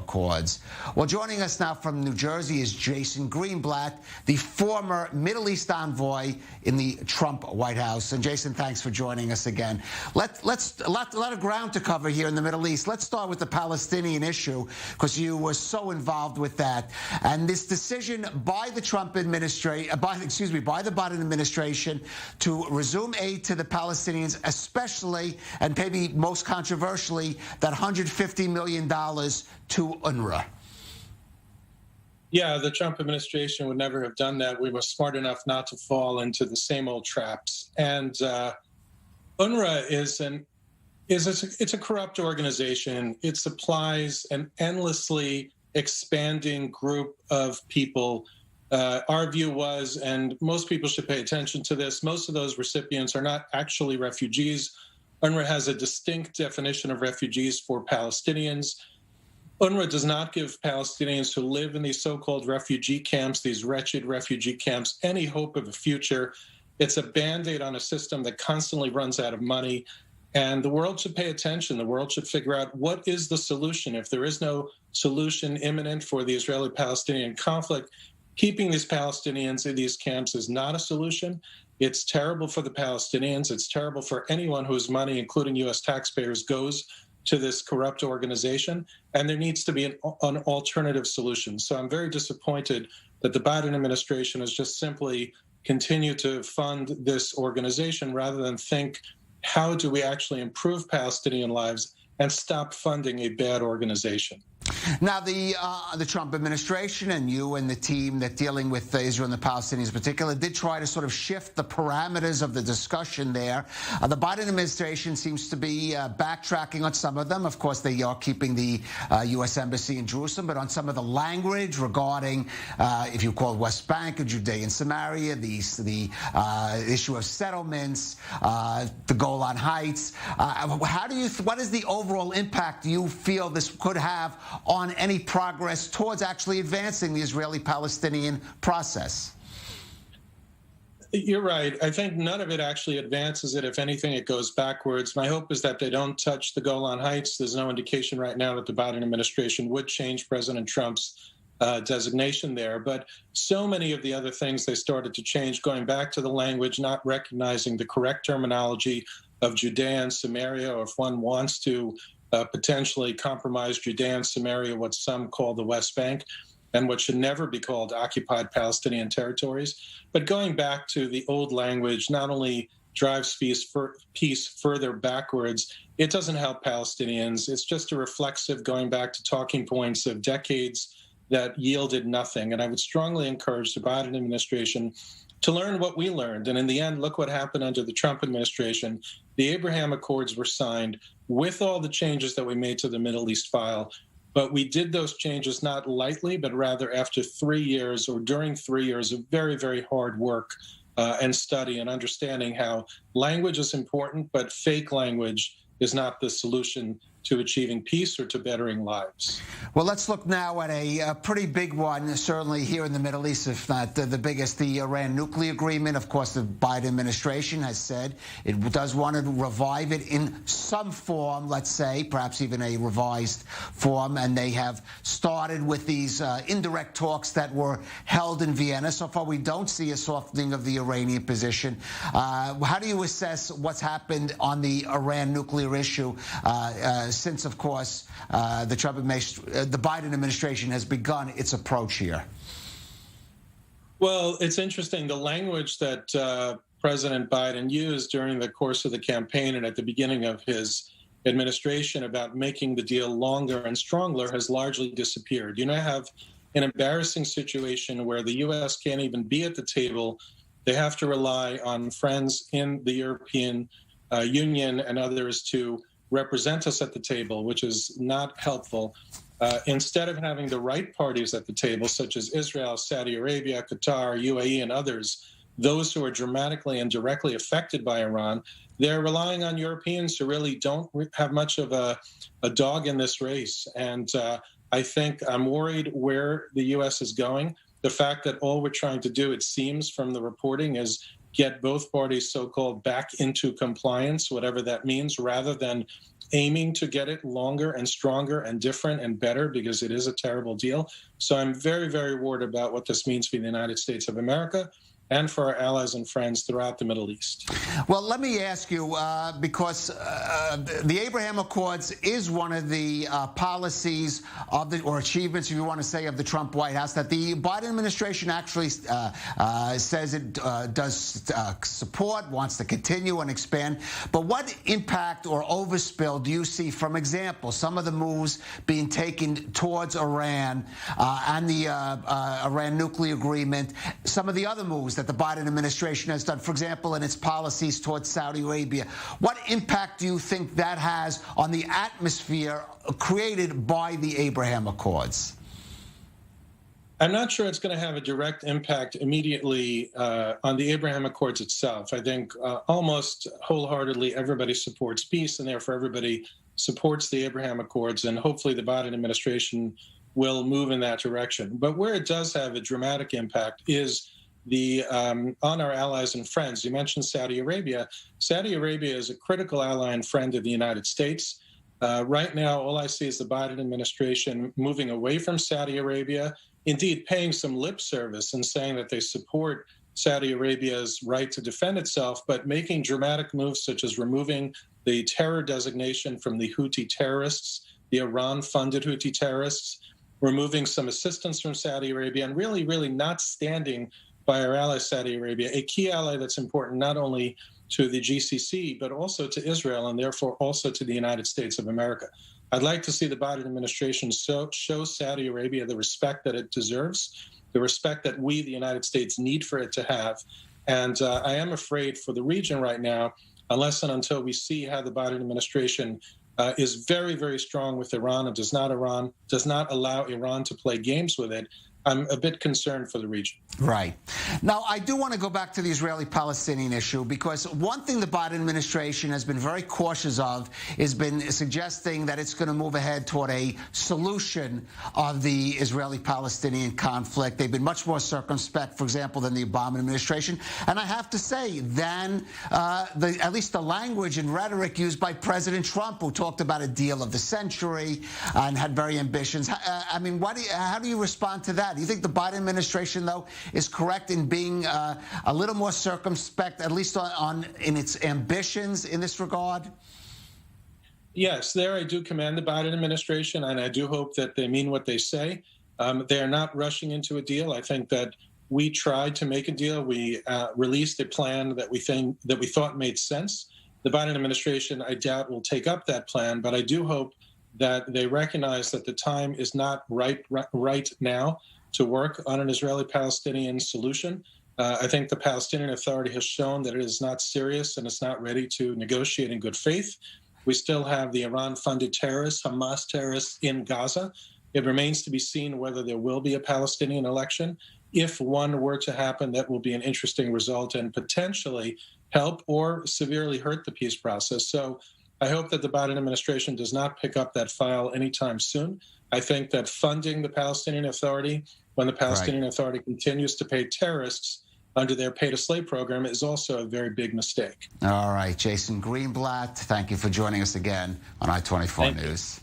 Accords. Well, joining us now from New Jersey is Jason Greenblat, the former Middle East envoy in the Trump White House. And Jason, thanks for joining us again. Let's a lot of ground to cover here in the Middle East. Let's start with the Palestinian issue, because you were so involved with that. And this decision by the by the Biden administration to resume aid to the Palestinians, especially and maybe most controversially, that $150 million to UNRWA. Yeah, the Trump administration would never have done that. We were smart enough not to fall into the same old traps. And UNRWA is a corrupt organization. It supplies an endlessly expanding group of people. Our view was, and most people should pay attention to this, most of those recipients are not actually refugees. UNRWA has a distinct definition of refugees for Palestinians. UNRWA does not give Palestinians who live in these so-called refugee camps, these wretched refugee camps, any hope of a future. It's a Band-Aid on a system that constantly runs out of money. And the world should pay attention. The world should figure out what is the solution. If there is no solution imminent for the Israeli-Palestinian conflict, keeping these Palestinians in these camps is not a solution. It's terrible for the Palestinians. It's terrible for anyone whose money, including U.S. taxpayers, goes to this corrupt organization. And there needs to be an alternative solution. So I'm very disappointed that the Biden administration has just simply continued to fund this organization rather than think, how do we actually improve Palestinian lives and stop funding a bad organization? Now, the Trump administration and you and the team that dealing with Israel and the Palestinians in particular did try to sort of shift the parameters of the discussion there. The Biden administration seems to be backtracking on some of them. Of course, they are keeping the U.S. Embassy in Jerusalem, but on some of the language regarding, if you call West Bank or Judea and Samaria, the issue of settlements, the Golan Heights. What is the overall impact you feel this could have on any progress towards actually advancing the Israeli-Palestinian process? You're right. I think none of it actually advances it. If anything, it goes backwards. My hope is that they don't touch the Golan Heights. There's no indication right now that the Biden administration would change President Trump's designation there. But so many of the other things they started to change, going back to the language, not recognizing the correct terminology of Judea and Samaria, or if one wants to potentially compromise Judea and Samaria, what some call the West Bank, and what should never be called occupied Palestinian territories. But going back to the old language not only drives peace further backwards, it doesn't help Palestinians. It's just a reflexive going back to talking points of decades that yielded nothing. And I would strongly encourage the Biden administration to learn what we learned. And in the end, look what happened under the Trump administration. The Abraham Accords were signed with all the changes that we made to the Middle East file. But we did those changes not lightly, but rather after 3 years, or during 3 years of very, very hard work and study and understanding how language is important, but fake language is not the solution to achieving peace or to bettering lives. Well, let's look now at a pretty big one, certainly here in the Middle East, if not the biggest, the Iran nuclear agreement. Of course, the Biden administration has said it does want to revive it in some form, let's say, perhaps even a revised form. And they have started with these indirect talks that were held in Vienna. So far, we don't see a softening of the Iranian position. How do you assess what's happened on the Iran nuclear issue since, of course, the Biden administration has begun its approach here? Well, it's interesting. The language that President Biden used during the course of the campaign and at the beginning of his administration about making the deal longer and stronger has largely disappeared. You now have an embarrassing situation where the U.S. can't even be at the table. They have to rely on friends in the European Union and others to represent us at the table, which is not helpful. Instead of having the right parties at the table, such as Israel, Saudi Arabia, Qatar, UAE, and others, those who are dramatically and directly affected by Iran, they're relying on Europeans who really don't have much of a dog in this race. And I think I'm worried where the U.S. is going. The fact that all we're trying to do, it seems from the reporting, is get both parties so-called back into compliance, whatever that means, rather than aiming to get it longer and stronger and different and better, because it is a terrible deal. So I'm very, very worried about what this means for the United States of America and for our allies and friends throughout the Middle East. Well, let me ask you, because the Abraham Accords is one of the policies of the, or achievements, if you want to say, of the Trump White House that the Biden administration actually says it does support, wants to continue and expand. But what impact or overspill do you see, from example, some of the moves being taken towards Iran and the Iran nuclear agreement, some of the other moves that the Biden administration has done, for example, in its policies towards Saudi Arabia? What impact do you think that has on the atmosphere created by the Abraham Accords? I'm not sure it's going to have a direct impact immediately on the Abraham Accords itself. I think almost wholeheartedly everybody supports peace, and therefore everybody supports the Abraham Accords, and hopefully the Biden administration will move in that direction. But where it does have a dramatic impact is on our allies and friends. You mentioned Saudi Arabia. Saudi Arabia is a critical ally and friend of the United States. Right now, all I see is the Biden administration moving away from Saudi Arabia, indeed paying some lip service and saying that they support Saudi Arabia's right to defend itself, but making dramatic moves such as removing the terror designation from the Houthi terrorists, the Iran-funded Houthi terrorists, removing some assistance from Saudi Arabia, and really, really not standing by our ally Saudi Arabia, a key ally that's important not only to the GCC, but also to Israel, and therefore also to the United States of America. I'd like to see the Biden administration show Saudi Arabia the respect that it deserves, the respect that we, the United States, need for it to have. And I am afraid for the region right now, unless and until we see how the Biden administration is very, very strong with Iran and does not allow Iran to play games with it, I'm a bit concerned for the region. Right. Now, I do want to go back to the Israeli-Palestinian issue, because one thing the Biden administration has been very cautious of has been suggesting that it's going to move ahead toward a solution of the Israeli-Palestinian conflict. They've been much more circumspect, for example, than the Obama administration. And I have to say, than at least the language and rhetoric used by President Trump, who talked about a deal of the century and had very ambitions. I mean, how do you respond to that? Do you think the Biden administration, though, is correct in being a little more circumspect, at least in its ambitions in this regard? Yes, there I do commend the Biden administration, and I do hope that they mean what they say. They are not rushing into a deal. I think that we tried to make a deal. We released a plan that we thought made sense. The Biden administration, I doubt, will take up that plan, but I do hope that they recognize that the time is not right now to work on an Israeli-Palestinian solution. I think the Palestinian Authority has shown that it is not serious and it's not ready to negotiate in good faith. We still have the Iran-funded terrorists, Hamas terrorists in Gaza. It remains to be seen whether there will be a Palestinian election. If one were to happen, that will be an interesting result and potentially help or severely hurt the peace process. So I hope that the Biden administration does not pick up that file anytime soon. I think that funding the Palestinian Authority, when the Palestinian Authority continues to pay terrorists under their pay-to-slay program, is also a very big mistake. All right, Jason Greenblat, thank you for joining us again on i24 News.